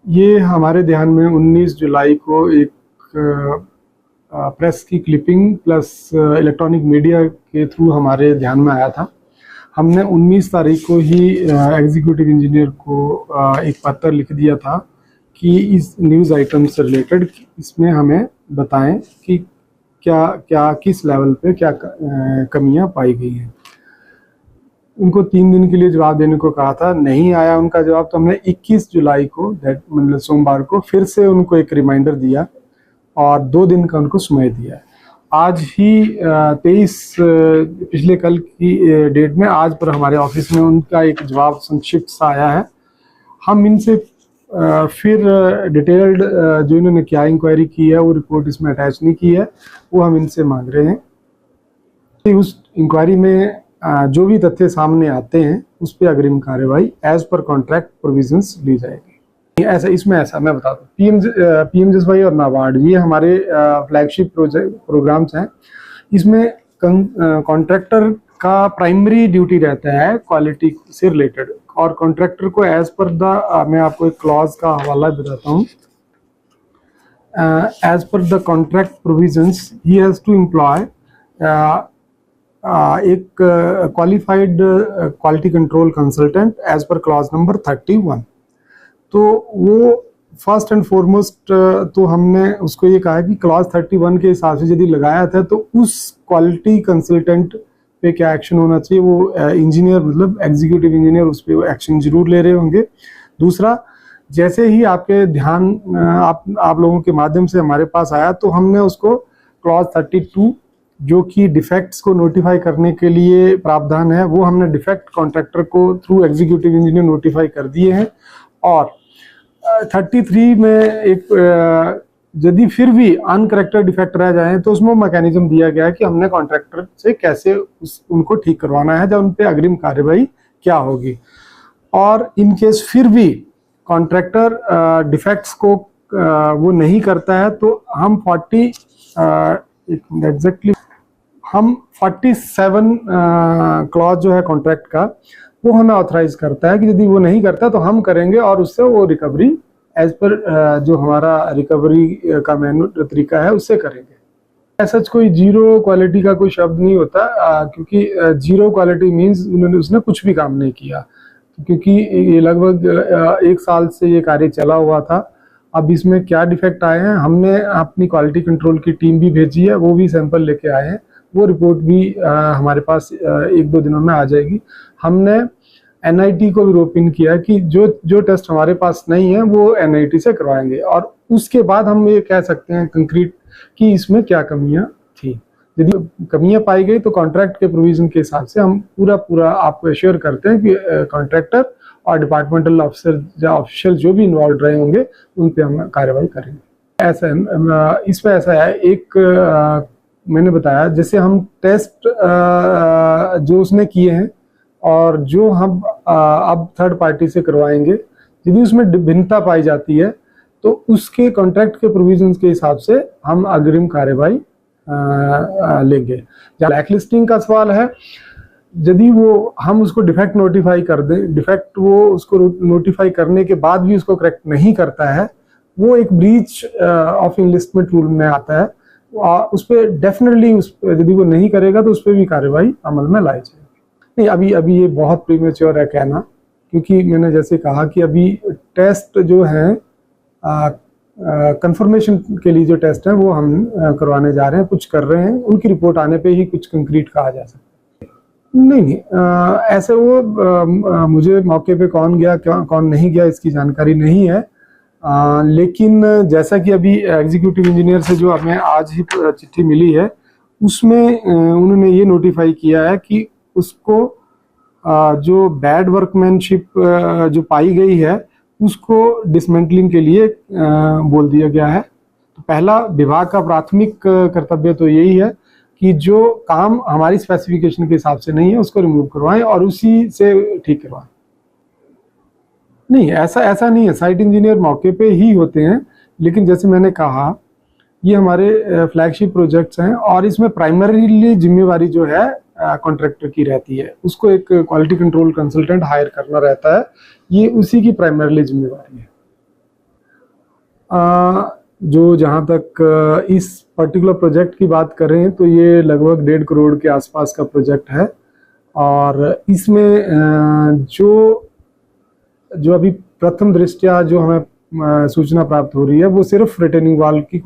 ये हमारे ध्यान में 19 जुलाई को एक प्रेस की क्लिपिंग प्लस इलेक्ट्रॉनिक मीडिया के थ्रू हमारे ध्यान में आया था। हमने 19 तारीख को ही एग्जीक्यूटिव इंजीनियर को एक पत्र लिख दिया था कि इस न्यूज़ आइटम से रिलेटेड इसमें हमें बताएं कि क्या क्या किस लेवल पे क्या कमियां पाई गई हैं। उनको 3 दिन के लिए जवाब देने को कहा था, नहीं आया उनका जवाब, तो हमने 21 जुलाई को मतलब सोमवार को फिर से उनको एक रिमाइंडर दिया और 2 दिन का उनको समय दिया। आज ही 23 पिछले कल की डेट में आज पर हमारे ऑफिस में उनका एक जवाब संक्षिप्त सा आया है। हम इनसे फिर डिटेल्ड जो इन्होंने क्या इंक्वायरी की है वो रिपोर्ट इसमें अटैच नहीं की है, वो हम इनसे मांग रहे हैं। उस इंक्वायरी में जो भी तथ्य सामने आते हैं उस पर अग्रिम कार्रवाई एज पर कॉन्ट्रैक्ट प्रोविजंस ली जाएगी। ऐसा इसमें ऐसा मैं बता दूं, पीएमजेएसवाई और नाबार्ड ये हमारे फ्लैगशिप प्रोग्राम्स हैं। इसमें कॉन्ट्रैक्टर का प्राइमरी ड्यूटी रहता है क्वालिटी से रिलेटेड, और कॉन्ट्रैक्टर को एज पर द मैं आपको एक क्लॉज का हवाला बताता हूँ। As per the contract provisions he has to employ एक qualified quality control consultant as per clause number 31। तो वो फर्स्ट एंड फॉरमोस्ट तो हमने उसको ये कहा कि क्लॉज 31 के हिसाब से यदि लगाया था तो उस क्वालिटी कंसल्टेंट पे क्या एक्शन होना चाहिए, वो इंजीनियर मतलब एग्जीक्यूटिव इंजीनियर उस पर एक्शन जरूर ले रहे होंगे। दूसरा, जैसे ही आपके ध्यान आप लोगों के माध्यम से हमारे पास आया तो हमने उसको क्लॉज 32 जो कि डिफेक्ट्स को नोटिफाई करने के लिए प्रावधान है, वो हमने डिफेक्ट कॉन्ट्रैक्टर को थ्रू एग्जीक्यूटिव इंजीनियर नोटिफाई कर दिए हैं। और 33 में एक यदि फिर भी अनकरेक्टेड डिफेक्ट रह जाए तो उसमें मैकेनिज्म दिया गया है कि हमने कॉन्ट्रैक्टर से कैसे उनको ठीक करवाना है, जब उन पे अग्रिम कार्रवाई क्या होगी। और इन केस फिर भी कॉन्ट्रैक्टर डिफेक्ट्स को वो नहीं करता है तो हम 47 क्लॉज जो है कॉन्ट्रैक्ट का वो हमें ऑथराइज करता है कि यदि वो नहीं करता तो हम करेंगे और उससे वो रिकवरी एज पर जो हमारा रिकवरी का मैनुअल तरीका है उससे करेंगे। ऐसा कोई जीरो क्वालिटी का कोई शब्द नहीं होता, क्योंकि जीरो क्वालिटी मीन्स उसने कुछ भी काम नहीं किया, क्योंकि ये लगभग 1 साल से ये कार्य चला हुआ था। अब इसमें क्या डिफेक्ट आए हैं, हमने अपनी क्वालिटी कंट्रोल की टीम भी भेजी है, वो भी सैंपल लेके आए हैं, वो रिपोर्ट भी हमारे पास 1-2 दिनों में आ जाएगी। हमने एनआईटी को भी रोप इन किया कि जो टेस्ट हमारे पास नहीं है वो एनआईटी से करवाएंगे, और उसके बाद हम ये कह सकते हैं कंक्रीट कि इसमें क्या कमियां थी। यदि कमियां पाई गई तो कॉन्ट्रैक्ट के प्रोविजन के हिसाब से हम पूरा आपको एश्योर करते हैं कि कॉन्ट्रैक्टर और डिपार्टमेंटल ऑफिसर या ऑफिशियल जो भी इन्वॉल्व रहे होंगे उन पे हम कार्रवाई करेंगे। ऐसा है, इसमें ऐसा है, एक मैंने बताया जैसे हम टेस्ट जो उसने किए हैं और जो हम अब थर्ड पार्टी से करवाएंगे, यदि उसमें भिन्नता पाई जाती है तो उसके कॉन्ट्रैक्ट के प्रोविजंस के हिसाब से हम अग्रिम कार्रवाई लेंगे। ब्लैक लिस्टिंग का सवाल है, यदि वो हम उसको डिफेक्ट नोटिफाई कर दें, डिफेक्ट वो उसको नोटिफाई करने के बाद भी उसको करेक्ट नहीं करता है, वो एक ब्रीच ऑफ इनलिस्टमेंट रूल में आता है। उस पर डेफिनेटली यदि वो नहीं करेगा तो उस पर भी कार्रवाई अमल में लाई जाएगी। नहीं, अभी ये बहुत प्रीमेच्योर है कहना, क्योंकि मैंने जैसे कहा कि अभी टेस्ट जो है कंफर्मेशन के लिए जो टेस्ट है वो हम करवाने जा रहे हैं, कुछ कर रहे हैं, उनकी रिपोर्ट आने पे ही कुछ कंक्रीट कहा जा सकता है। नहीं, ऐसे वो मुझे मौके पे कौन गया कौन नहीं गया इसकी जानकारी नहीं है, लेकिन जैसा कि अभी एग्जीक्यूटिव इंजीनियर से जो हमें आज ही चिट्ठी मिली है उसमें उन्होंने ये नोटिफाई किया है कि उसको जो बैड वर्कमैनशिप जो पाई गई है उसको डिसमेंटलिंग के लिए बोल दिया गया है। तो पहला विभाग का प्राथमिक कर्तव्य तो यही है कि जो काम हमारी स्पेसिफिकेशन के हिसाब से नहीं है उसको रिमूव करवाएं और उसी से ठीक करवाएं। नहीं, ऐसा नहीं है, साइट इंजीनियर मौके पे ही होते हैं, लेकिन जैसे मैंने कहा ये हमारे फ्लैगशिप प्रोजेक्ट्स हैं और इसमें प्राइमरीली जिम्मेवारी जो है कॉन्ट्रैक्टर की रहती है, उसको एक क्वालिटी कंट्रोल कंसल्टेंट हायर करना रहता है, ये उसी की प्राइमरीली जिम्मेवारी है। जो जहाँ तक इस पर्टिकुलर प्रोजेक्ट की बात करें तो ये लगभग 1.5 करोड़ के आसपास का प्रोजेक्ट है। और इसमें जो अभी प्रथम दृष्टया जो हमें सूचना प्राप्त हो रही है वो सिर्फ रिटेनिंग वॉल की